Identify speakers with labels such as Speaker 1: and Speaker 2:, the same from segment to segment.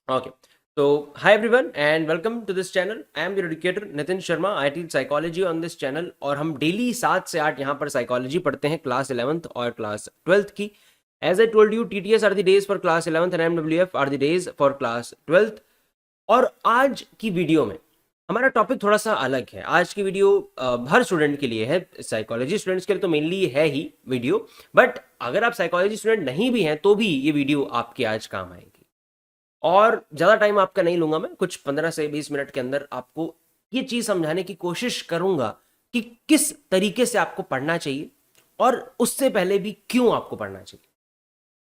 Speaker 1: Okay. So, hi everyone and welcome to this channel. I am your educator Nitin Sharma. I teach psychology on this channel और हम daily 7 से 8 यहाँ पर psychology पढ़ते हैं क्लास 11th और क्लास 12th की. As I told you, TTS are the days for class 11th and MWF are the days for class 12th. और आज की वीडियो में हमारा टॉपिक थोड़ा सा अलग है. आज की वीडियो हर स्टूडेंट के लिए है, साइकोलॉजी स्टूडेंट्स के लिए तो मेनली है ही वीडियो, बट अगर आप साइकोलॉजी स्टूडेंट नहीं भी हैं तो भी ये वीडियो आपके आज काम आएगी. और ज़्यादा टाइम आपका नहीं लूँगा, मैं कुछ 15 से 20 मिनट के अंदर आपको ये चीज़ समझाने की कोशिश करूँगा कि किस तरीके से आपको पढ़ना चाहिए और उससे पहले भी क्यों आपको पढ़ना चाहिए,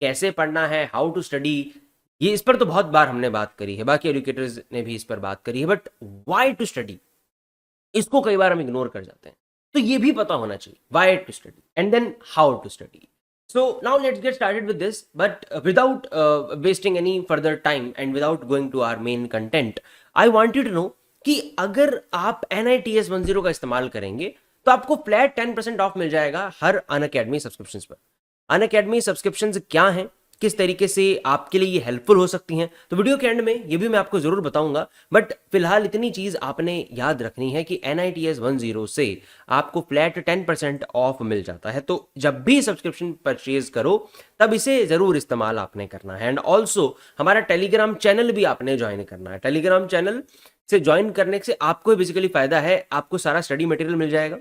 Speaker 1: कैसे पढ़ना है, हाउ टू स्टडी. ये इस पर तो बहुत बार हमने बात करी है, बाकी एजुकेटर्स ने भी इस पर बात करी है, बट वाई टू स्टडी इसको कई बार हम इग्नोर कर जाते हैं. तो ये भी पता होना चाहिए why to study and then how to study. So now let's get started with this, but without wasting any further time and without going to our main content, I want you to know कि अगर आप NITS 10 का इस्तेमाल करेंगे तो आपको flat 10% of मिल जाएगा हर Unacademy subscriptions पर. अनअकैडमी सब्सक्रिप्शंस क्या हैं, किस तरीके से आपके लिए ये हेल्पफुल हो सकती हैं, तो वीडियो के एंड में ये भी मैं आपको जरूर बताऊंगा. बट फिलहाल इतनी चीज आपने याद रखनी है कि NITS 10 से आपको फ्लैट 10% ऑफ मिल जाता है. तो जब भी सब्सक्रिप्शन परचेज करो तब इसे जरूर इस्तेमाल आपने करना है. एंड ऑल्सो हमारा टेलीग्राम चैनल भी आपने ज्वाइन करना है. टेलीग्राम चैनल से ज्वाइन करने से आपको बेसिकली फायदा है, आपको सारा स्टडी मटेरियल मिल जाएगा,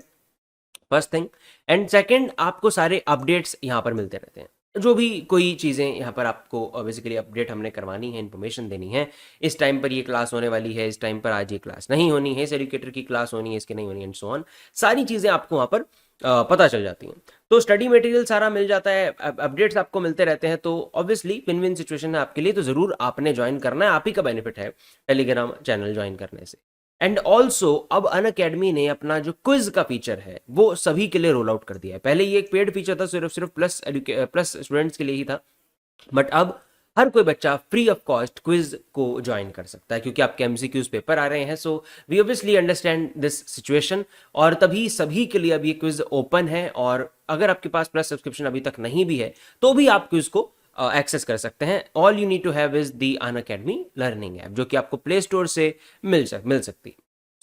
Speaker 1: फर्स्ट थिंग. एंड सेकेंड, आपको सारे अपडेट्स यहाँ पर मिलते रहते हैं. जो भी कोई चीज़ें यहाँ पर आपको बेसिकली अपडेट हमने करवानी है, इन्फॉर्मेशन देनी है, इस टाइम पर ये क्लास होने वाली है, इस टाइम पर आज ये क्लास नहीं होनी है, इस एजुकेटर की क्लास होनी है, इसकी नहीं होनी, एंड सो ऑन, सारी चीज़ें आपको वहाँ पर पता चल जाती हैं. तो स्टडी मटेरियल सारा मिल जाता है, अपडेट्स आपको मिलते रहते हैं. तो ऑब्वियसली विन विन सिचुएशन है आपके लिए, तो ज़रूर आपने ज्वाइन करना है, आप ही का बेनिफिट है टेलीग्राम चैनल ज्वाइन करने से. एंड ऑल्सो अब अनअकैडमी ने अपना जो क्विज का फीचर है वो सभी के लिए रोल आउट कर दिया है. पहले ये एक पेड फीचर था, सिर्फ प्लस स्टूडेंट्स के लिए ही था, बट अब हर कोई बच्चा फ्री ऑफ कॉस्ट क्विज को ज्वाइन कर सकता है क्योंकि आपके MCQs पेपर आ रहे हैं. So we obviously understand this situation और तभी सभी के लिए अब ये क्विज ओपन है. और अगर आपके पास प्लस सब्सक्रिप्शन अभी तक नहीं भी है तो भी आप क्विज को एक्सेस कर सकते हैं. All you need to have is the Unacademy learning app, जो कि आपको प्ले स्टोर से मिल सकती है.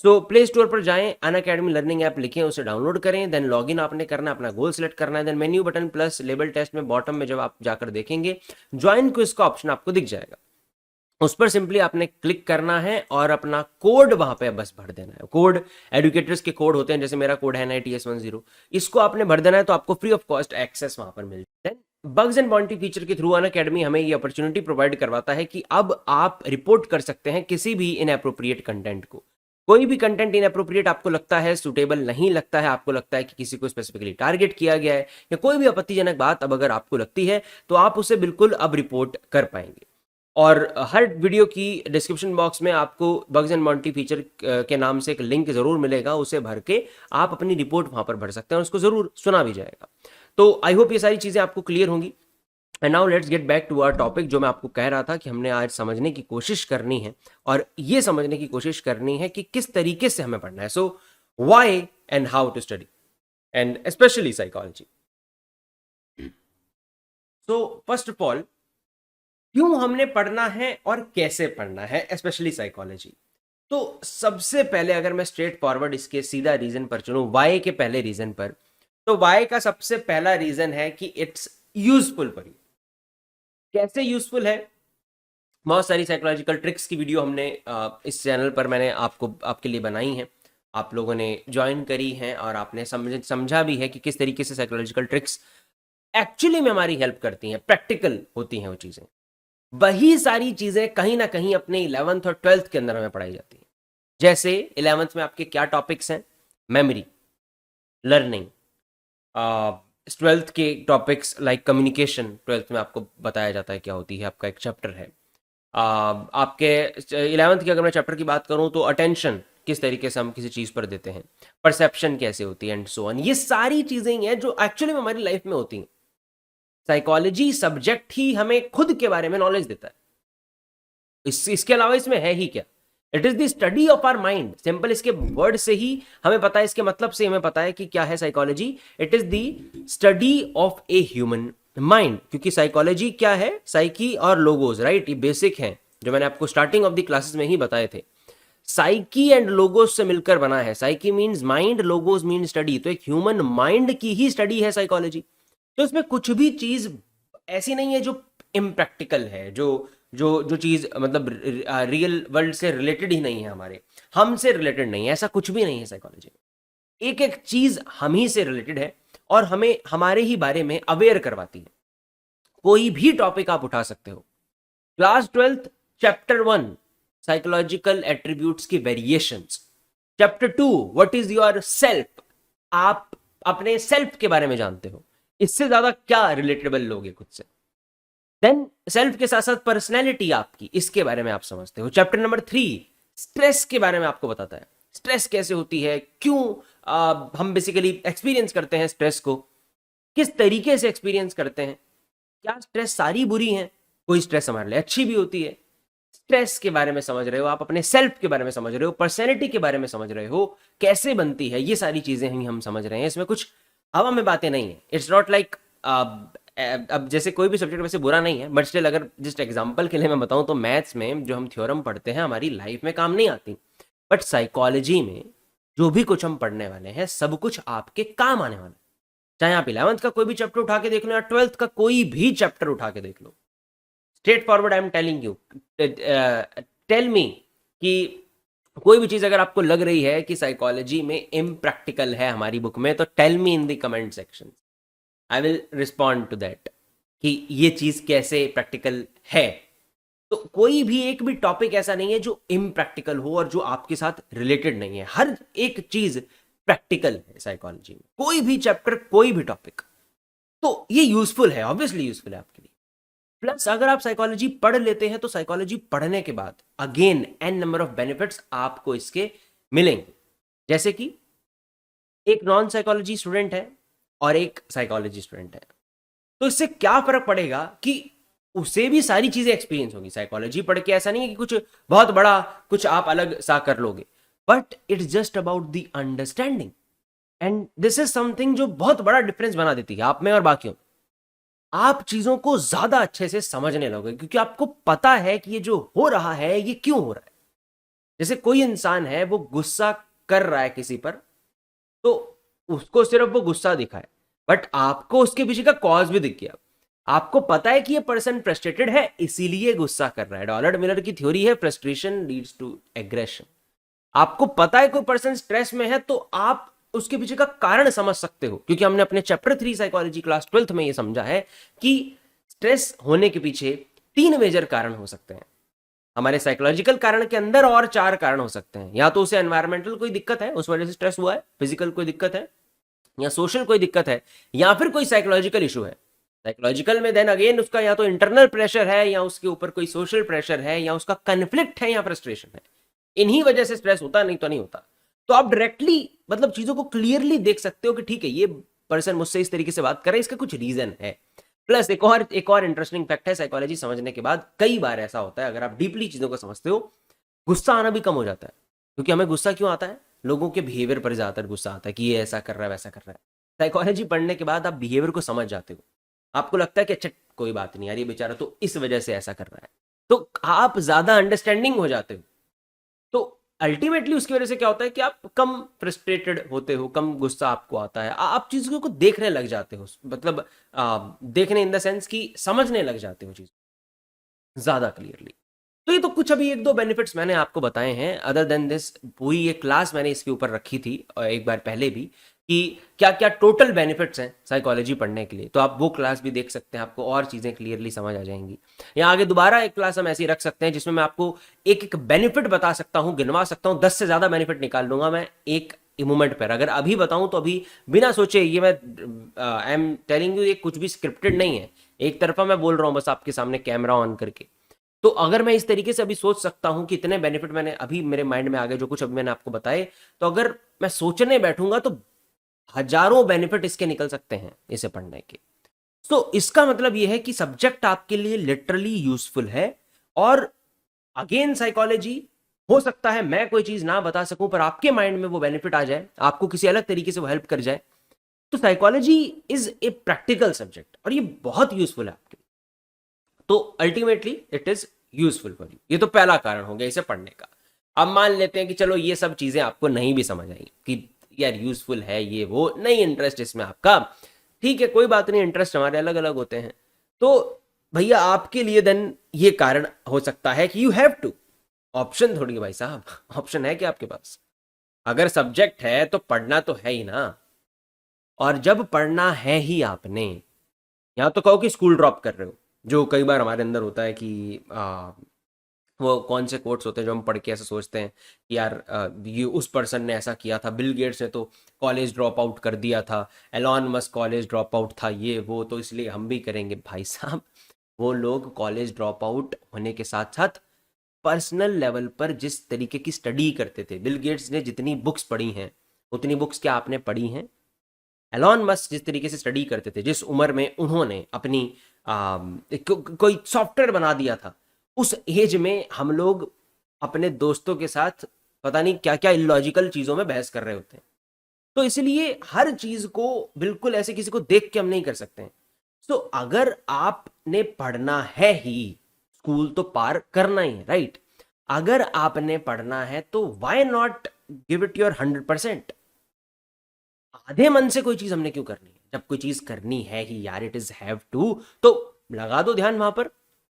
Speaker 1: सो प्ले स्टोर पर जाएं, अनअकैडमी लर्निंग ऐप लिखें, उसे डाउनलोड करें, देन लॉगिन आपने करना है, अपना गोल सेलेक्ट करना है, then menu button plus label test में बॉटम में जब आप जाकर देखेंगे ज्वाइन क्विज का ऑप्शन आपको दिख जाएगा. उस पर सिंपली आपने क्लिक करना है और अपना कोड वहां पे बस भर देना है. कोड एडुकेटर्स के कोड होते हैं, जैसे मेरा कोड है NITS 10, इसको आपने भर देना है तो आपको फ्री ऑफ कॉस्ट एक्सेस वहां पर मिल जाता है. बग्स एंड बाउंटी फीचर के थ्रू अनअकैडमी हमें ये अपॉर्चुनिटी प्रोवाइड करवाता है कि अब आप रिपोर्ट कर सकते हैं किसी भी इनएप्रोप्रिएट कंटेंट को. कोई भी कंटेंट इनएप्रोप्रिएट आपको लगता है, सुटेबल नहीं लगता है, आपको लगता है कि किसी को स्पेसिफिकली टारगेट किया गया है, या कोई भी आपत्तिजनक बात अब अगर आपको लगती है तो आप उसे बिल्कुल अब रिपोर्ट कर पाएंगे. और हर वीडियो की डिस्क्रिप्शन बॉक्स में आपको बग्स एंड बाउंटी फीचर के नाम से एक लिंक जरूर मिलेगा, उसे भर के आप अपनी रिपोर्ट वहां पर भर सकते हैं और उसको जरूर सुना भी जाएगा. तो आई होप ये सारी चीजें आपको क्लियर होंगी. And now let's get back to our topic, जो मैं आपको कह रहा था कि हमने आज समझने की कोशिश करनी है और ये समझने की कोशिश करनी है कि किस तरीके से हमें पढ़ना है. So why and how to study and specially psychology. So first of all, क्यों हमने पढ़ना है और कैसे पढ़ना है स्पेशली साइकोलॉजी. तो सबसे पहले अगर मैं स्ट्रेट फॉरवर्ड इसके सीधा रीजन पर चलूं, वाई के पहले रीजन पर, तो वाई का सबसे पहला रीजन है कि इट्स यूजफुल फॉर यू. कैसे यूजफुल है? बहुत सारी साइकोलॉजिकल ट्रिक्स की वीडियो हमने इस चैनल पर मैंने आपके लिए बनाई हैं, आप लोगों ने ज्वाइन करी हैं और आपने समझा भी है कि किस तरीके से साइकोलॉजिकल ट्रिक्स एक्चुअली में हमारी हेल्प करती हैं, प्रैक्टिकल होती हैं वो चीज़ें. वही सारी चीज़ें कहीं ना कहीं अपने 11th और 12th के अंदर हमें पढ़ाई जाती हैं. जैसे 11th में आपके क्या टॉपिक्स हैं? Memory, learning. 12th के टॉपिक्स लाइक कम्युनिकेशन 12th में आपको बताया जाता है क्या होती है, आपका एक चैप्टर है. आपके 11th की अगर मैं चैप्टर की बात करूं तो अटेंशन किस तरीके से हम किसी चीज़ पर देते हैं, परसेप्शन कैसे होती है, एंड सो ऑन. ये सारी चीज़ें ही हैं जो एक्चुअली में हमारी लाइफ में होती हैं. साइकोलॉजी सब्जेक्ट ही हमें खुद के बारे में नॉलेज देता है. इसके अलावा इसमें है ही क्या? It is the study of our mind. Simple इसके वर्ड से ही हमें पता है, इसके मतलब से हमें पता है कि क्या है psychology. It is the study of a human mind. क्योंकि साइकोलॉजी क्या है? साइकी और लोगोस, राइट? ये बेसिक हैं जो मैंने आपको स्टार्टिंग ऑफ द क्लासेस में ही बताए थे, साइकी एंड लोगोस से मिलकर बना है। Psyche means mind, logos mean study, तो एक ह्यूमन माइंड की ही स्टडी है साइकोलॉजी। तो इसमें कुछ भी चीज ऐसी नहीं है जो इम्प्रैक्टिकल है, जो जो जो चीज मतलब रियल वर्ल्ड से रिलेटेड ही नहीं है, हमारे हमसे रिलेटेड नहीं है, ऐसा कुछ भी नहीं है साइकोलॉजी में। एक एक चीज हम ही से रिलेटेड है और हमें हमारे ही बारे में अवेयर करवाती है। कोई भी टॉपिक आप उठा सकते हो। Class 12th chapter 1 psychological attributes की variations, chapter 2 what is your self, आप अपने सेल्फ के बारे में जानते हो, इससे ज्यादा क्या रिलेटेबल लोगे खुद से। देन सेल्फ के साथ साथ पर्सनैलिटी आपकी, इसके बारे में आप समझते हो। चैप्टर नंबर 3 स्ट्रेस के बारे में आपको बताता है, स्ट्रेस कैसे होती है, क्यों हम बेसिकली एक्सपीरियंस करते हैं स्ट्रेस को, किस तरीके से एक्सपीरियंस करते हैं, क्या स्ट्रेस सारी बुरी हैं, कोई स्ट्रेस हमारे लिए अच्छी भी होती है। स्ट्रेस के बारे में समझ रहे हो आप, अपने सेल्फ के बारे में समझ रहे हो, पर्सनैलिटी के बारे में समझ रहे हो, कैसे बनती है, ये सारी चीजें हम समझ रहे हैं। इसमें कुछ हवा में बातें नहीं है। इट्स नॉट लाइक अब जैसे कोई भी सब्जेक्ट वैसे बुरा नहीं है, बट स्टिल अगर जस्ट एग्जांपल के लिए मैं बताऊं तो मैथ्स में जो हम थ्योरम पढ़ते हैं हमारी लाइफ में काम नहीं आती, बट साइकोलॉजी में जो भी कुछ हम पढ़ने वाले हैं सब कुछ आपके काम आने वाला है। चाहे आप 11th का कोई भी चैप्टर उठा के देख लो या 12th का कोई भी चैप्टर उठा के देख लो, straightforward I am telling you, tell me कि कोई भी चीज अगर आपको लग रही है कि साइकोलॉजी में इम्प्रैक्टिकल है हमारी बुक में, तो tell me in the comment section, I will respond to that कि ये चीज कैसे प्रैक्टिकल है। तो कोई भी एक भी टॉपिक ऐसा नहीं है जो इम्प्रैक्टिकल हो और जो आपके साथ रिलेटेड नहीं है, हर एक चीज प्रैक्टिकल है साइकोलॉजी में, कोई भी चैप्टर, कोई भी टॉपिक। तो ये यूजफुल है, ऑब्वियसली यूजफुल है आपके लिए। प्लस अगर आप साइकोलॉजी पढ़ लेते हैं तो साइकोलॉजी पढ़ने के बाद again an number of benefits आपको इसके मिलेंगे। जैसे कि एक नॉन साइकोलॉजी स्टूडेंट है और एक साइकोलॉजी स्टूडेंट है, तो इससे क्या फर्क पड़ेगा कि उसे भी सारी चीजें एक्सपीरियंस होगी। साइकोलॉजी पढ़ के ऐसा नहीं है कि कुछ बहुत बड़ा कुछ आप अलग सा कर लोगे, but it's just about the understanding, and this is something जो बहुत बड़ा डिफरेंस बना देती है आप में और बाकियों में। आप चीजों को ज्यादा अच्छे से समझने लगोगे क्योंकि आपको पता है कि ये जो हो रहा है ये क्यों हो रहा है। जैसे कोई इंसान है वो गुस्सा कर रहा है किसी पर, तो उसको सिर्फ वो गुस्सा दिखा है, बट आपको उसके पीछे का कॉज भी दिख गया। आपको पता है कि ये पर्सन फ्रस्ट्रेटेड है इसीलिए गुस्सा कर रहा है। डॉलर मिलर की थ्योरी है फ्रस्ट्रेशन लीड्स टू एग्रेशन। आपको पता है कोई पर्सन स्ट्रेस में है तो आप उसके पीछे का कारण समझ सकते हो, क्योंकि हमने अपने चैप्टर 3 साइकोलॉजी क्लास 12th में ये समझा है कि स्ट्रेस होने के पीछे 3 मेजर कारण हो सकते हैं। हमारे साइकोलॉजिकल कारण के अंदर और 4 कारण हो सकते हैं। या तो उसे एनवायरमेंटल कोई दिक्कत है, उस वजह से स्ट्रेस हुआ है, फिजिकल कोई दिक्कत है, या सोशल कोई दिक्कत है, या फिर कोई साइकोलॉजिकल इशू है। साइकोलॉजिकल में देन अगेन उसका या तो इंटरनल प्रेशर है, या उसके ऊपर कोई सोशल प्रेशर है, या उसका कन्फ्लिक्ट है, या फ्रस्ट्रेशन है। इन्हीं वजह से स्ट्रेस होता, नहीं तो नहीं होता। तो आप डायरेक्टली मतलब चीजों को क्लियरली देख सकते हो कि ठीक है ये पर्सन मुझसे इस तरीके से बात कर रहा है, इसका कुछ रीजन है। प्लस एक और इंटरेस्टिंग फैक्ट है, साइकोलॉजी समझने के बाद कई बार ऐसा होता है, अगर आप डीपली चीजों को समझते हो, गुस्सा आना भी कम हो जाता है। क्योंकि हमें गुस्सा क्यों आता है? लोगों के बिहेवियर पर ज्यादातर गुस्सा आता है कि ये ऐसा कर रहा है, वैसा कर रहा है। साइकोलॉजी पढ़ने के बाद आप बिहेवियर को समझ जाते हो, आपको लगता है कि अच्छा कोई बात नहीं यार, ये बेचारा तो इस वजह से ऐसा कर रहा है, तो आप ज्यादा अंडरस्टैंडिंग हो जाते हो। तो अल्टीमेटली उसकी वजह से क्या होता है कि आप कम फ्रस्ट्रेटेड होते हो, कम गुस्सा आपको आता है, आप चीजों को देखने लग जाते हो, मतलब देखने इन द सेंस कि समझने लग जाते हो चीज ज्यादा क्लियरली। तो ये तो कुछ अभी 1-2 बेनिफिट्स मैंने आपको बताए हैं। अदर देन दिस पूरी ये क्लास मैंने इसके ऊपर रखी थी और एक बार पहले भी कि क्या क्या टोटल बेनिफिट्स हैं साइकोलॉजी पढ़ने के लिए, तो आप वो क्लास भी देख सकते हैं, आपको और चीज़ें क्लियरली समझ आ जाएंगी। या आगे दोबारा एक क्लास हम ऐसी रख सकते हैं जिसमें मैं आपको एक एक बेनिफिट बता सकता हूँ, गिनवा सकता हूँ, 10 से ज़्यादा बेनिफिट निकाल लूंगा मैं एक मोमेंट पर। अगर अभी बताऊँ तो अभी बिना सोचे, ये मैं आई एम टेलिंग यू, ये कुछ भी स्क्रिप्टेड नहीं है, एक तरफा मैं बोल रहा हूँ बस आपके सामने कैमरा ऑन करके। तो अगर मैं इस तरीके से अभी सोच सकता हूं कि इतने बेनिफिट मैंने अभी मेरे माइंड में आ गए, जो कुछ अभी मैंने आपको बताए, तो अगर मैं सोचने बैठूंगा तो हजारों बेनिफिट इसके निकल सकते हैं इसे पढ़ने के। तो इसका मतलब यह है कि सब्जेक्ट आपके लिए लिटरली यूजफुल है। और अगेन साइकोलॉजी, हो सकता है मैं कोई चीज ना बता सकूं पर आपके माइंड में वो बेनिफिट आ जाए, आपको किसी अलग तरीके से वो हेल्प कर जाए। तो psychology is a practical subject और ये बहुत यूजफुल है आपके लिए। तो ultimately it is useful for you. ये तो पहला कारण हो गया इसे पढ़ने का। अब मान लेते हैं कि चलो ये सब चीजें आपको नहीं भी समझ आई कि यार यूजफुल है ये वो, नहीं इंटरेस्ट इसमें आपका, ठीक है कोई बात नहीं, इंटरेस्ट हमारे अलग अलग होते हैं। तो भैया आपके लिए देन ये कारण हो सकता है कि यू हैव टू, ऑप्शन थोड़ी है भाई साहब, ऑप्शन है क्या आपके पास? अगर सब्जेक्ट है तो पढ़ना तो है ही ना। और जब पढ़ना है ही आपने, या तो कहो कि स्कूल ड्रॉप कर रहे हो, जो कई बार हमारे अंदर होता है कि वो कौन से कोट्स होते हैं जो हम पढ़ के ऐसा सोचते हैं कि यार ये उस पर्सन ने ऐसा किया था, बिल गेट्स ने तो कॉलेज ड्रॉप आउट कर दिया था, Elon Musk college drop out था, ये वो, तो इसलिए हम भी करेंगे। भाई साहब वो लोग कॉलेज ड्रॉप आउट होने के साथ साथ पर्सनल लेवल पर जिस तरीके की स्टडी करते थे, बिल गेट्स ने जितनी बुक्स पढ़ी हैं उतनी बुक्स क्या आपने पढ़ी हैं? एलॉन मस्क जिस तरीके से स्टडी करते थे, जिस उम्र में उन्होंने अपनी कोई सॉफ्टवेयर बना दिया था, उस एज में हम लोग अपने दोस्तों के साथ पता नहीं क्या क्या इलॉजिकल चीज़ों में बहस कर रहे होते हैं। तो इसलिए हर चीज़ को बिल्कुल ऐसे किसी को देख के हम नहीं कर सकते हैं। तो अगर आपने पढ़ना है ही, स्कूल तो पार करना ही है, राइट? अगर आपने पढ़ना है तो why not give it your 100%। आधे मन से कोई चीज़ हमने क्यों करनी है? जब कोई चीज़ करनी है ही यार, इट इज़ हैव टू, तो लगा दो ध्यान वहां पर।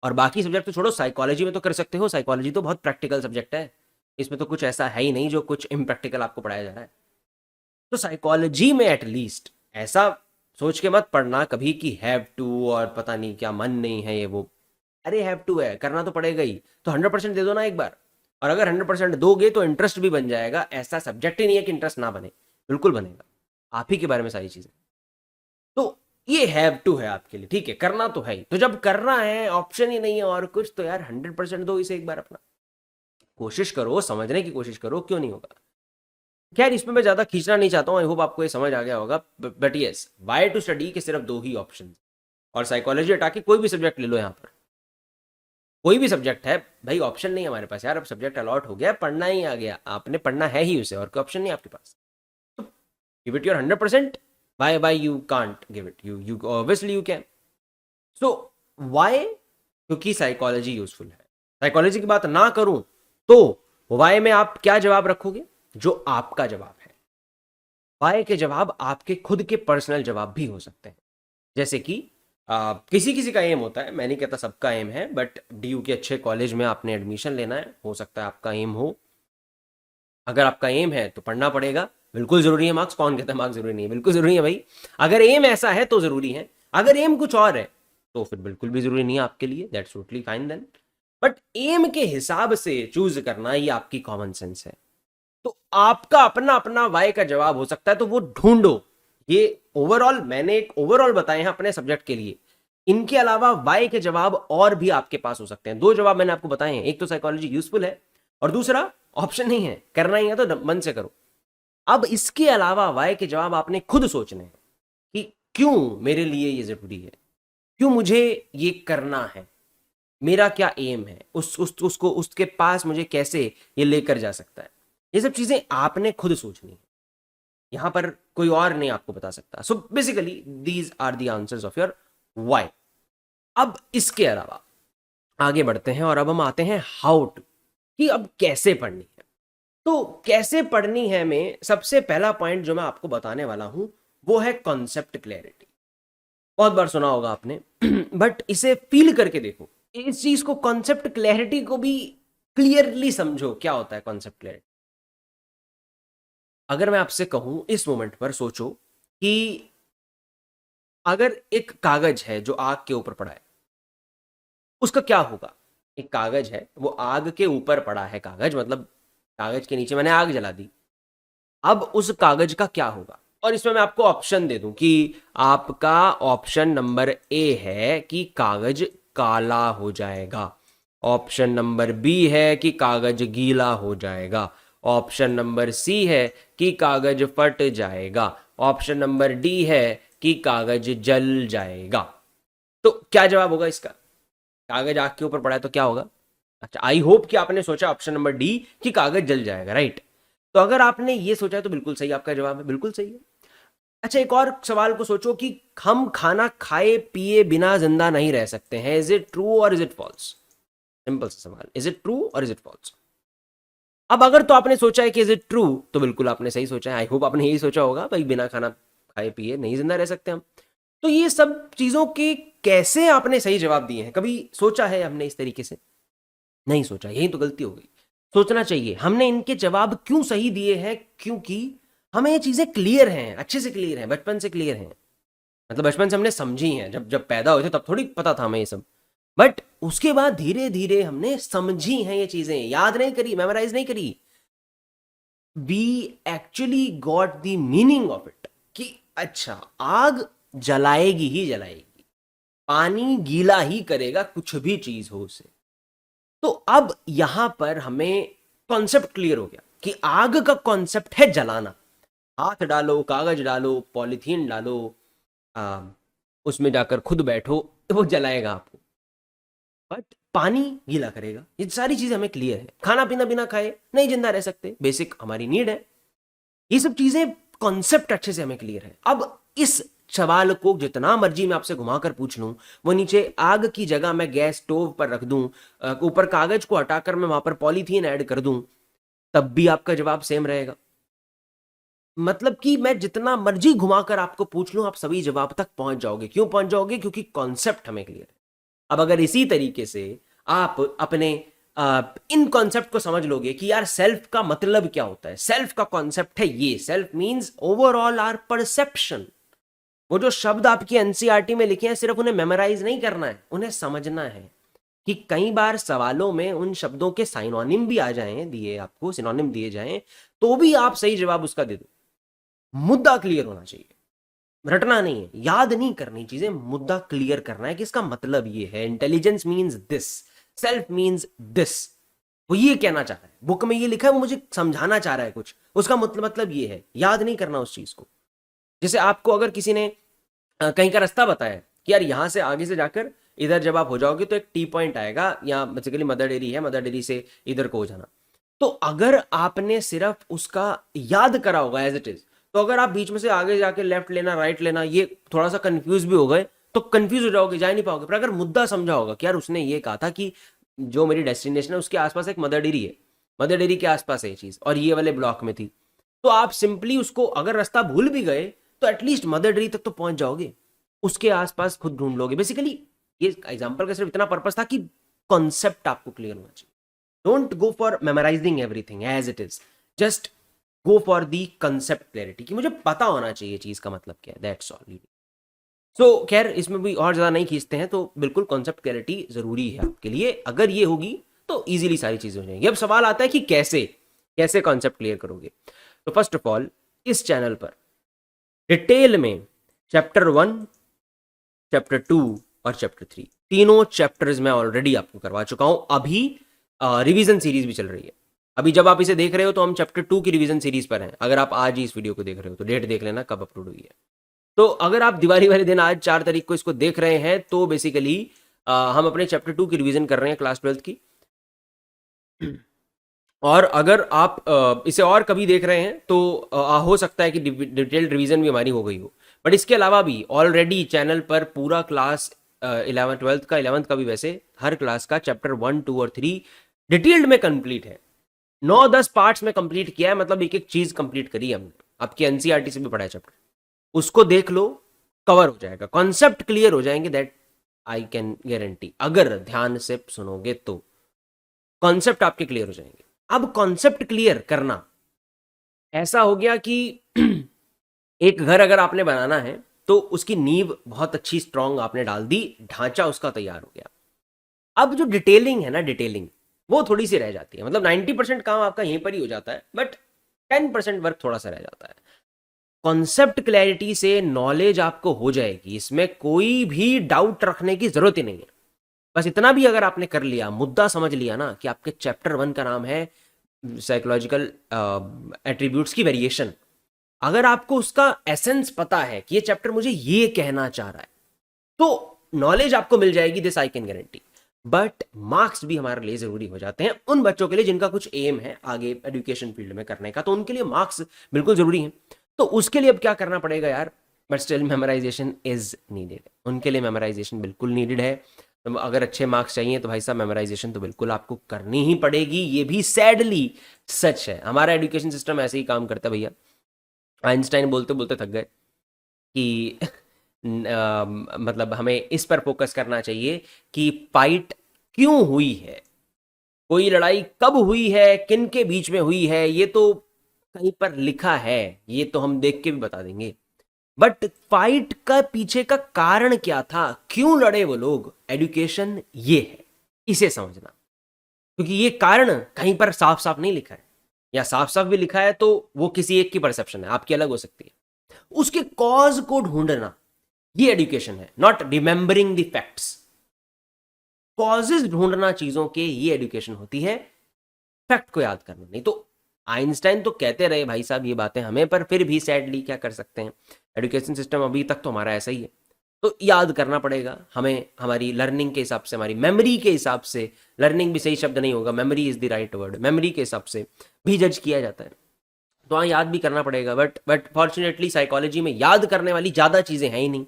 Speaker 1: और बाकी सब्जेक्ट तो छोड़ो, साइकोलॉजी में तो कर सकते हो, साइकोलॉजी तो बहुत प्रैक्टिकल सब्जेक्ट है, इसमें तो कुछ ऐसा है ही नहीं जो कुछ इम्प्रैक्टिकल आपको पढ़ाया जा रहा है। तो साइकोलॉजी में एटलीस्ट ऐसा सोच के मत पढ़ना कभी कि हैव टू और पता नहीं क्या मन नहीं है ये वो। अरे हैव टू है, करना तो पड़ेगा ही, तो 100% दे दो ना एक बार। और अगर 100% दोगे तो इंटरेस्ट भी बन जाएगा। ऐसा सब्जेक्ट ही नहीं है कि इंटरेस्ट ना बने, बिल्कुल बनेगा। आप ही के बारे में सारी चीजें। तो ये हैव टू है आपके लिए, ठीक है, करना तो है ही। तो जब करना है, ऑप्शन ही नहीं है और कुछ, तो यार 100% दो इसे एक बार अपना, कोशिश करो, समझने की कोशिश करो, क्यों नहीं होगा। खैर इसमें मैं ज्यादा खींचना नहीं चाहता हूँ, आई होप आपको ये समझ आ गया होगा। But yes, why to study के सिर्फ दो ही ऑप्शन, और साइकोलॉजी हटा के कोई भी सब्जेक्ट ले लो, यहाँ पर कोई भी सब्जेक्ट है भाई, ऑप्शन नहीं है हमारे पास यार। अब सब्जेक्ट अलॉट हो गया, पढ़ना ही आ गया, आपने पढ़ना है ही उसे, और कोई ऑप्शन नहीं आपके पास। तो give it your 100%। Why you can't give it? You obviously you can. So why? क्योंकि साइकोलॉजी यूजफुल है। साइकोलॉजी की बात ना करूं तो वाई में आप क्या जवाब रखोगे? जो आपका जवाब है। वाई के जवाब आपके खुद के पर्सनल जवाब भी हो सकते हैं। जैसे कि किसी किसी का एम होता है, मैं नहीं कहता सबका एम है, बट डीयू के अच्छे कॉलेज में आपने एडमिशन लेना है, हो सकता है आपका एम हो। अगर आपका एम है तो पढ़ना पड़ेगा, बिल्कुल जरूरी है। मार्क्स कौन कहता है मार्क्स जरूरी नहीं है? बिल्कुल जरूरी है भाई। अगर एम ऐसा है तो जरूरी है, अगर एम कुछ और है तो फिर बिल्कुल भी जरूरी नहीं है आपके लिए, that's totally fine then. But aim के हिसाब से चूज करना ये आपकी कॉमन सेंस है। तो आपका अपना अपना वाई का जवाब हो सकता है, तो वो ढूंढो। ये ओवरऑल मैंने एक ओवरऑल बताए हैं अपने सब्जेक्ट के लिए, इनके अलावा वाई के जवाब और भी आपके पास हो सकते हैं। दो जवाब मैंने आपको बताए हैं, एक तो साइकोलॉजी यूजफुल है और दूसरा ऑप्शन नहीं है, करना ही है तो मन से करो। अब इसके अलावा वाई के जवाब आपने खुद सोचने हैं कि क्यों मेरे लिए ये जरूरी है, क्यों मुझे ये करना है, मेरा क्या एम है, उसको उसके पास मुझे कैसे ये लेकर जा सकता है। ये सब चीजें आपने खुद सोचनी है, यहां पर कोई और नहीं आपको बता सकता। So basically these are the answers of your why. अब इसके अलावा आगे बढ़ते हैं और अब हम आते हैं हाउ टू, कि अब कैसे पढ़नी है। तो कैसे पढ़नी है में सबसे पहला पॉइंट जो मैं आपको बताने वाला हूं वो है कॉन्सेप्ट क्लैरिटी। बहुत बार सुना होगा आपने बट इसे फील करके देखो, इस चीज को, कॉन्सेप्ट क्लैरिटी को भी क्लियरली समझो। क्या होता है कॉन्सेप्ट क्लैरिटी? अगर मैं आपसे कहूं इस मोमेंट पर सोचो कि अगर एक कागज है जो आग के ऊपर पड़ा है, उसका क्या होगा? एक कागज है, वो आग के ऊपर पड़ा है, कागज मतलब कागज के नीचे मैंने आग जला दी। अब उस कागज का क्या होगा? और इसमें मैं आपको ऑप्शन दे दूं कि आपका ऑप्शन नंबर ए है कि कागज काला हो जाएगा, ऑप्शन नंबर बी है कि कागज गीला हो जाएगा, ऑप्शन नंबर सी है कि कागज फट जाएगा, ऑप्शन नंबर डी है कि कागज जल जाएगा। तो क्या जवाब होगा इसका? कागज आग के ऊपर पड़ा है तो क्या होगा? अच्छा, आई होप कि आपने सोचा ऑप्शन नंबर डी कि कागज जल जाएगा, राइट? तो अगर आपने ये सोचा है तो बिल्कुल सही आपका जवाब है, बिल्कुल सही है। अच्छा, एक और सवाल को सोचो कि हम खाना खाए पिए बिना जिंदा नहीं रह सकते हैं। इज इट ट्रू और इज इट फॉल्स? सिंपल सा सवाल, इज इट ट्रू और इज इट फॉल्स? अब अगर तो आपने सोचा है कि इज इट ट्रू, तो बिल्कुल आपने सही सोचा है। आई होप आपने यही सोचा होगा, भाई बिना खाना खाए पिए नहीं जिंदा रह सकते हम। तो ये सब चीजों के कैसे आपने सही जवाब दिए हैं, कभी सोचा है हमने इस तरीके से? नहीं सोचा, यही तो गलती हो गई। सोचना चाहिए हमने इनके जवाब क्यों सही दिए हैं, क्योंकि हमें ये चीजें क्लियर हैं, अच्छे से क्लियर हैं, बचपन से क्लियर हैं। मतलब बचपन से हमने समझी हैं, जब जब पैदा हुए थे तब थोड़ी पता था हमें ये सब, बट उसके बाद धीरे धीरे हमने समझी हैं ये चीजें, याद नहीं करी, मेमोराइज नहीं करी। We actually got the meaning of it कि अच्छा आग जलाएगी ही जलाएगी, पानी गीला ही करेगा, कुछ भी चीज हो उसे। तो अब यहां पर हमें कॉन्सेप्ट क्लियर हो गया कि आग का कॉन्सेप्ट है जलाना। हाथ डालो, कागज डालो, पॉलिथीन डालो, उसमें जाकर खुद बैठो, वो जलाएगा आपको, बट पानी गीला करेगा। ये सारी चीजें हमें क्लियर है। खाना पीना बिना खाए नहीं जिंदा रह सकते, बेसिक हमारी नीड है। ये सब चीजें कॉन्सेप्ट अच्छे से हमें क्लियर है। अब इस सवाल को जितना मर्जी मैं आपसे घुमाकर पूछ लूं, वो नीचे आग की जगह मैं गैस स्टोव पर रख दूं, ऊपर कागज को हटाकर मैं वहां पर पॉलीथीन ऐड कर दूं, तब भी आपका जवाब सेम रहेगा। मतलब कि मैं जितना मर्जी घुमाकर आपको पूछ लूं, आप सभी जवाब तक पहुंच जाओगे। क्यों पहुंच जाओगे? क्योंकि कॉन्सेप्ट हमें क्लियर है। अब अगर इसी तरीके से आप अपने इन कॉन्सेप्ट को समझ लोगे कि यार सेल्फ का मतलब क्या होता है, सेल्फ का कॉन्सेप्ट है ये, self means overall our perception. वो जो शब्द आपकी एनसीईआरटी में लिखे हैं, सिर्फ उन्हें मेमोराइज नहीं करना है, उन्हें समझना है। कि कई बार सवालों में उन शब्दों के साइनोनिम भी आ जाएं, दिए आपको सिनोनिम दिए जाएं, तो भी आप सही जवाब उसका दे दो। मुद्दा क्लियर होना चाहिए, रटना नहीं है, याद नहीं करनी चीजें, मुद्दा क्लियर करना है कि इसका मतलब ये है। Intelligence means this, self means this. वो ये कहना चाह रहा है, बुक में ये लिखा है, वो मुझे समझाना चाह रहा है कुछ, उसका मतलब ये है। याद नहीं करना उस चीज को। जैसे आपको अगर किसी ने कहीं का रास्ता बताया कि यार यहां से आगे से जाकर इधर जब आप हो जाओगे तो एक टी पॉइंट आएगा, यहाँ बेसिकली मदर डेयरी है, मदर डेयरी से इधर को हो जाना। तो अगर आपने सिर्फ उसका याद करा होगा एज इट इज, तो अगर आप बीच में से आगे जाके लेफ्ट लेना राइट लेना, ये थोड़ा सा कंफ्यूज भी हो गए तो कंफ्यूज हो जाओगे, जा नहीं पाओगे। पर अगर मुद्दा समझा होगा कि यार उसने ये कहा था कि जो मेरी डेस्टिनेशन है उसके आसपास एक मदर डेयरी है, मदर डेयरी के आसपास है ये चीज, और ये वाले ब्लॉक में थी, तो आप सिंपली उसको, अगर रास्ता भूल भी गए तो एटलीस्ट मदर डेयरी तक तो पहुंच जाओगे, उसके आसपास खुद ढूंढ लोगे। बेसिकली ये एग्जांपल का सिर्फ इतना पर्पस था कि कॉन्सेप्ट आपको क्लियर होना चाहिए। Don't go for memorising everything as it is, just go for the concept clarity कि मुझे पता होना चाहिए चीज का मतलब क्या है, दैट्स ऑल। सो खैर इसमें भी और ज्यादा नहीं खींचते हैं, तो बिल्कुल कॉन्सेप्ट क्लैरिटी जरूरी है आपके लिए। अगर ये होगी तो इजीली सारी चीजें हो जाएंगी। अब सवाल आता है कि कैसे कैसे कॉन्सेप्ट क्लियर करोगे। तो फर्स्ट ऑफ ऑल, इस चैनल पर डिटेल में चैप्टर 1, चैप्टर 2 और चैप्टर 3 तीनों चैप्टर्स मैं ऑलरेडी आपको करवा चुका हूं। अभी रिवीजन सीरीज भी चल रही है। अभी जब आप इसे देख रहे हो तो हम चैप्टर 2 की रिवीजन सीरीज पर हैं। अगर आप आज ही इस वीडियो को देख रहे हो तो डेट देख लेना कब अपलोड हुई है। तो अगर आप दिवाली वाले दिन आज 4 तारीख को इसको देख रहे हैं तो बेसिकली हम अपने चैप्टर 2 की रिवीजन कर रहे हैं क्लास 12th की। और अगर आप इसे और कभी देख रहे हैं तो हो सकता है कि डिटेल्ड रिवीजन भी हमारी हो गई हो। बट इसके अलावा भी ऑलरेडी चैनल पर पूरा क्लास 11th 12th का, 11th का भी वैसे, हर क्लास का चैप्टर 1, 2 और 3 डिटेल्ड में कंप्लीट है। 9-10 पार्ट्स में कंप्लीट किया है, मतलब एक एक चीज कंप्लीट करी है हमने। आपकी एनसीईआरटी से भी पढ़ा है चैप्टर, उसको देख लो, कवर हो जाएगा, कॉन्सेप्ट क्लियर हो जाएंगे, दैट आई कैन गारंटी। अगर ध्यान से सुनोगे तो कॉन्सेप्ट आपके क्लियर हो जाएंगे। अब कॉन्सेप्ट क्लियर करना ऐसा हो गया कि एक घर अगर आपने बनाना है तो उसकी नींव बहुत अच्छी स्ट्रांग आपने डाल दी, ढांचा उसका तैयार हो गया। अब जो डिटेलिंग है ना, डिटेलिंग वो थोड़ी सी रह जाती है। मतलब 90% काम आपका यहीं पर ही हो जाता है, बट 10% वर्क थोड़ा सा रह जाता है। कॉन्सेप्ट क्लैरिटी से नॉलेज आपको हो जाएगी, इसमें कोई भी डाउट रखने की जरूरत ही नहीं है। बस इतना भी अगर आपने कर लिया, मुद्दा समझ लिया ना कि आपके चैप्टर 1 का नाम है साइकोलॉजिकल एट्रीब्यूट्स की वेरिएशन, अगर आपको उसका एसेंस पता है कि ये चैप्टर मुझे ये कहना चाह रहा है, तो नॉलेज आपको मिल जाएगी, this I can guarantee. But marks भी हमारे लिए जरूरी हो जाते हैं उन बच्चों के लिए जिनका कुछ एम है आगे एजुकेशन फील्ड में करने का, तो उनके लिए मार्क्स बिल्कुल जरूरी है। तो उसके लिए अब क्या करना पड़ेगा यार, but still memorisation is needed. उनके लिए मेमोराइजेशन बिल्कुल नीडेड है। तो अगर अच्छे मार्क्स चाहिए तो भाई साहब मेमोराइजेशन तो बिल्कुल आपको करनी ही पड़ेगी। ये भी सैडली सच है, हमारा एजुकेशन सिस्टम ऐसे ही काम करता है भैया। आइंस्टाइन बोलते बोलते थक गए कि मतलब हमें इस पर फोकस करना चाहिए कि फाइट क्यों हुई है, कोई लड़ाई कब हुई है, किन के बीच में हुई है, ये तो कहीं पर लिखा है, ये तो हम देख के भी बता देंगे। बट फाइट का पीछे का कारण क्या था, क्यों लड़े वो लोग, एजुकेशन ये है, इसे समझना। क्योंकि ये कारण कहीं पर साफ साफ नहीं लिखा है, या साफ साफ भी लिखा है तो वो किसी एक की परसेप्शन है, आपकी अलग हो सकती है। उसके कॉज को ढूंढना ये एजुकेशन है, not remembering the facts. Causes ढूंढना चीजों के, ये एजुकेशन होती है, फैक्ट को याद करना नहीं। तो आइंस्टाइन तो कहते रहे भाई साहब ये बातें हमें, पर फिर भी सैडली क्या कर सकते हैं, एजुकेशन सिस्टम अभी तक तो हमारा ऐसा ही है। तो याद करना पड़ेगा हमें, हमारी लर्निंग के हिसाब से, हमारी मेमोरी के हिसाब से, लर्निंग भी सही शब्द नहीं होगा, memory is the right word, memory के हिसाब से भी जज किया जाता है। तो हाँ, याद भी करना पड़ेगा, बट फॉर्चुनेटली साइकोलॉजी में याद करने वाली ज़्यादा चीज़ें हैं ही नहीं।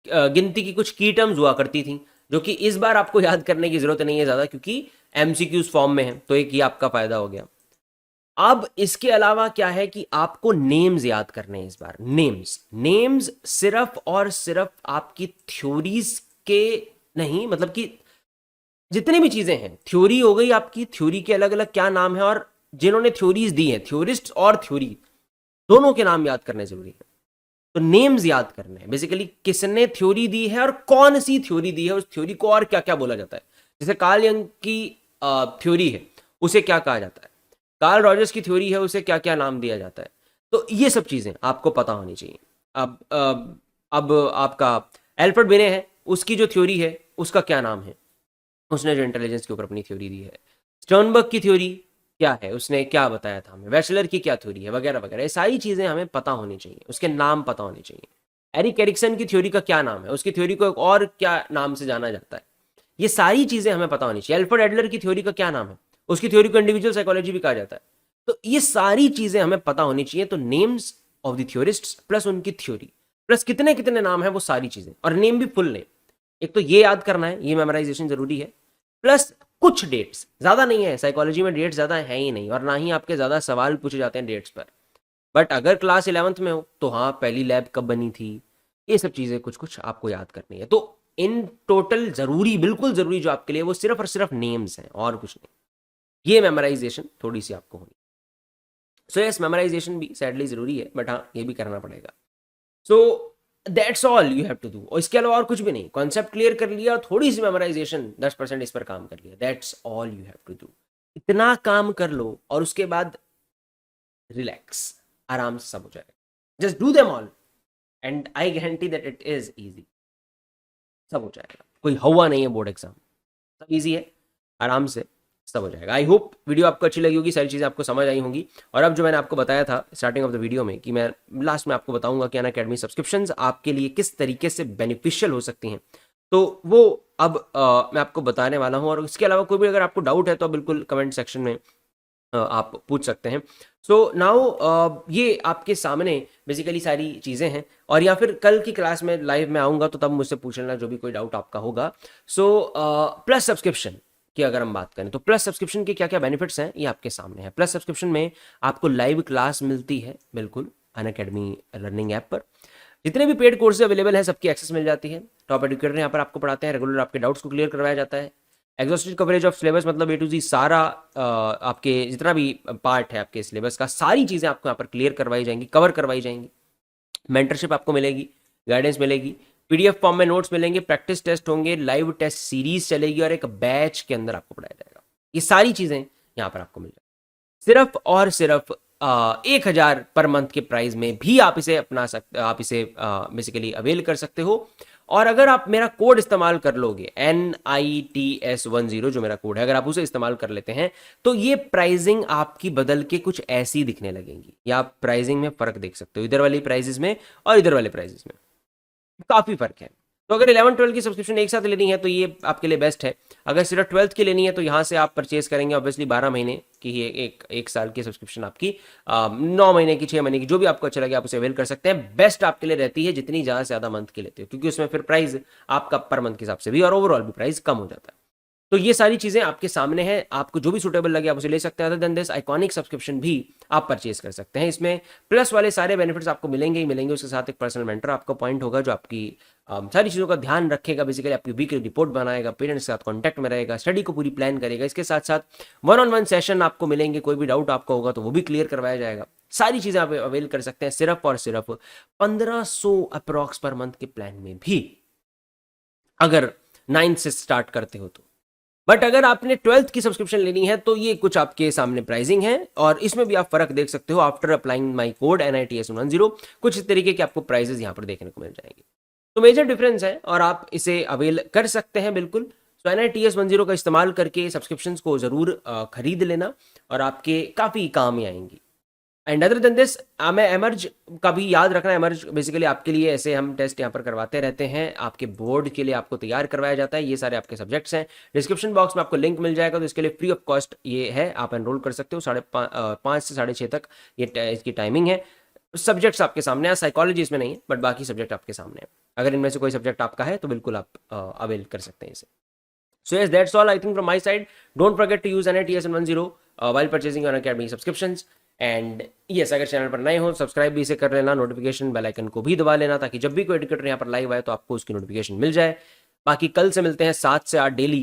Speaker 1: गिनती की कुछ की टर्म्स हुआ करती थी, जो कि इस बार आपको याद करने की जरूरत नहीं है ज़्यादा, क्योंकि एमसीक्यूज फॉर्म में है, तो एक ये आपका फ़ायदा हो गया। अब इसके अलावा क्या है कि आपको नेम्स याद करने हैं इस बार। नेम्स सिर्फ और सिर्फ आपकी थ्योरीज के नहीं, मतलब कि जितनी भी चीजें हैं, थ्योरी हो गई आपकी, थ्योरी के अलग अलग क्या नाम है, और जिन्होंने थ्योरीज दी हैं, थ्योरिस्ट और थ्योरी दोनों के नाम याद करने जरूरी है। तो नेम्स याद करने हैं, बेसिकली किसने थ्योरी दी है और कौन सी थ्योरी दी है, उस थ्योरी को और क्या क्या बोला जाता है। जैसे कार्ल यंग की थ्योरी है, उसे क्या कहा जाता है, कार्ल रॉजर्स की थ्योरी है, उसे क्या क्या नाम दिया जाता है। तो ये सब चीज़ें आपको पता होनी चाहिए। अब आपका एल्फ्रेड बिने है, उसकी जो थ्योरी है उसका क्या नाम है, उसने जो इंटेलिजेंस के ऊपर अपनी थ्योरी दी है। स्टर्नबर्ग की थ्योरी क्या है, उसने क्या बताया था हमें, वेशलर की क्या थ्योरी है, वगैरह वगैरह। ये सारी चीज़ें हमें पता होनी चाहिए, उसके नाम पता होने चाहिए। एरिक एरिक्सन की थ्योरी का क्या नाम है, उसकी थ्योरी को एक और क्या नाम से जाना जाता है, ये सारी चीज़ें हमें पता होनी चाहिए। एल्फ्रेड एडलर की थ्योरी का क्या नाम है, उसकी थ्योरी को इंडिविजुअल साइकोलॉजी भी कहा जाता है। तो ये सारी चीज़ें हमें पता होनी चाहिए। तो नेम्स ऑफ द थ्योरिस्ट्स प्लस उनकी थ्योरी प्लस कितने कितने नाम है, वो सारी चीज़ें, और नेम भी फुल नेम। एक तो ये याद करना है, ये मेमोराइजेशन जरूरी है, प्लस कुछ डेट्स, ज़्यादा नहीं है, साइकोलॉजी में डेट्स ज़्यादा है ही नहीं, और ना ही आपके ज़्यादा सवाल पूछे जाते हैं डेट्स पर। बट अगर क्लास 11th में हो तो हाँ, पहली लैब कब बनी थी, ये सब चीज़ें कुछ कुछ आपको याद करनी है। तो इन टोटल ज़रूरी, बिल्कुल ज़रूरी जो आपके लिए, वो सिर्फ और सिर्फ नेम्स हैं और कुछ नहीं। ये मेमोराइजेशन थोड़ी सी आपको होनी। सो यस, मेमोराइजेशन भी सैडली ज़रूरी है, बट हाँ, ये भी करना पड़ेगा। So that's all you have to do, और इसके अलावा और कुछ भी नहीं। कॉन्सेप्ट क्लियर कर लिया और थोड़ी सी मेमोराइजेशन 10% इस पर काम कर लिया, that's all you have to do. इतना काम कर लो और उसके बाद रिलैक्स, आराम से सब हो जाएगा। Just do them all and I guarantee that it is easy, सब हो जाएगा। कोई हुआ नहीं है बोर्ड एग्जाम, सब ईजी है, आराम से सब हो जाएगा। आई होप वीडियो आपको अच्छी लगी होगी, सारी चीज़ें आपको समझ आई होंगी। और अब जो मैंने आपको बताया था स्टार्टिंग ऑफ द वीडियो में, कि मैं लास्ट में आपको बताऊंगा कि अनअकैडमी सब्सक्रिप्शंस आपके लिए किस तरीके से बेनिफिशियल हो सकती हैं, तो वो अब मैं आपको बताने वाला हूँ। और इसके अलावा कोई भी अगर आपको डाउट है तो बिल्कुल कमेंट सेक्शन में आप पूछ सकते हैं। सो नाउ ये आपके सामने बेसिकली सारी चीज़ें हैं, और या फिर कल की क्लास में लाइव में आऊँगा तो तब मुझसे पूछ लेना जो भी कोई डाउट आपका होगा। सो प्लस सब्सक्रिप्शन की अगर हम बात करें तो प्लस सब्सक्रिप्शन के क्या क्या बेनिफिट्स हैं, ये आपके सामने है। प्लस सब्सक्रिप्शन में आपको लाइव क्लास मिलती है, बिल्कुल अनअकैडमी लर्निंग ऐप पर। जितने भी पेड कोर्सेज अवेलेबल हैं सबकी एक्सेस मिल जाती है। टॉप एजुकेटर यहाँ पर आपको पढ़ाते हैं, रेगुलर आपके डाउट्स को क्लियर करवाया जाता है। एग्जॉस्टिव कवरेज ऑफ सिलेबस, मतलब A to Z सारा आपके जितना भी पार्ट है आपके सिलेबस का, सारी चीज़ें आपको यहाँ पर क्लियर करवाई जाएंगी, कवर करवाई जाएंगी। मेंटरशिप आपको मिलेगी, गाइडेंस मिलेगी, PDF फॉर्म में नोट्स मिलेंगे, प्रैक्टिस टेस्ट होंगे, लाइव टेस्ट सीरीज चलेगी, और एक बैच के अंदर आपको पढ़ाया जाएगा। ये सारी चीज़ें यहाँ पर आपको मिल जाएगी सिर्फ और सिर्फ 1000 पर मंथ के प्राइस में भी आप इसे अपना सकते, आप इसे बेसिकली अवेल कर सकते हो। और अगर आप मेरा कोड इस्तेमाल कर लोगे NITS10 जो मेरा कोड है, अगर आप उसे इस्तेमाल कर लेते हैं तो ये प्राइसिंग आपकी बदल के कुछ ऐसी दिखने लगेंगी, या आप प्राइसिंग में फर्क देख सकते हो, इधर वाली प्राइजेस में और इधर वाले प्राइजेस में काफ़ी फर्क है। तो अगर 11-12 की सब्सक्रिप्शन एक साथ लेनी है तो ये आपके लिए बेस्ट है। अगर सिर्फ 12th की लेनी है तो यहाँ से आप परचेज करेंगे ऑब्वियसली 12 महीने की ही एक साल की सब्सक्रिप्शन आपकी 9 महीने की 6 महीने की जो भी आपको अच्छा लगे आप उसे अवेल कर सकते हैं। बेस्ट आपके लिए रहती है जितनी ज़्यादा से ज़्यादा मंथ की लेते हो, क्योंकि उसमें फिर प्राइस आपका पर मंथ के हिसाब से भी और ओवरऑल भी प्राइस कम हो जाता है। तो ये सारी चीज़ें आपके सामने हैं, आपको जो भी सूटेबल लगे आप उसे ले सकते हैं। Other than this iconic subscription भी आप परचेज कर सकते हैं। इसमें प्लस वाले सारे बेनिफिट्स आपको मिलेंगे ही मिलेंगे, उसके साथ एक पर्सनल मेंटर आपका पॉइंट होगा जो आपकी सारी चीज़ों का ध्यान रखेगा, बेसिकली आपकी वीकली रिपोर्ट बनाएगा, पेरेंट्स के साथ कॉन्टैक्ट में रहेगा, स्टडी को पूरी प्लान करेगा। इसके साथ साथ 1-on-1 सेशन आपको मिलेंगे, कोई भी डाउट आपका होगा तो वो भी क्लियर करवाया जाएगा। सारी चीज़ें आप अवेल कर सकते हैं सिर्फ और सिर्फ 1500 अप्रॉक्स पर मंथ के प्लान में भी, अगर 9 से स्टार्ट करते हो तो। बट अगर आपने 12th की सब्सक्रिप्शन लेनी है तो ये कुछ आपके सामने प्राइसिंग है और इसमें भी आप फर्क देख सकते हो। After applying my code NITS110 कुछ इस तरीके के आपको प्राइजेस यहाँ पर देखने को मिल जाएंगे। तो मेजर डिफरेंस है और आप इसे अवेल कर सकते हैं बिल्कुल। तो NITS10 का इस्तेमाल करके सब्सक्रिप्शंस को ज़रूर खरीद लेना और आपके काफ़ी काम में आएंगी। एंड अदर देन दिस हमें एमर्ज का भी याद रखना। एमर्ज बेसिकली आपके लिए ऐसे हम टेस्ट यहाँ पर करवाते रहते हैं, आपके बोर्ड के लिए आपको तैयार करवाया जाता है। ये सारे आपके सब्जेक्ट्स हैं, डिस्क्रिप्शन बॉक्स में आपको लिंक मिल जाएगा, तो इसके लिए फ्री ऑफ कॉस्ट ये है, आप एनरोल कर सकते हो। 5:30 से 6:30 तक ये इसकी टाइमिंग है। सब्जेक्ट्स आपके सामने है, साइकोलॉजी इसमें नहीं है बट बाकी सब्जेक्ट आपके सामने है। अगर इनमें से कोई सब्जेक्ट आपका है तो बिल्कुल आप अवेल कर सकते हैं इसे। So yes, that's all I think from my side. Don't forget to use NITS110 while purchasing your Academy subscriptions. And yes, अगर चैनल पर नए हो सब्सक्राइब भी इसे कर लेना, नोटिफिकेशन बेल आइकन को भी दबा लेना ताकि जब भी कोई एडुकेटर यहाँ पर लाइव आए तो आपको उसकी नोटिफिकेशन मिल जाए। बाकी कल से मिलते हैं 7 से 8 डेली,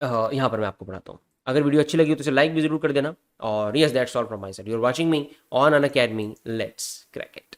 Speaker 1: यहाँ पर मैं आपको पढ़ाता हूँ। अगर वीडियो अच्छी लगी हो तो इसे लाइक भी जरूर कर देना। और yes, that's all from my side. You are watching me on Unacademy, let's crack it.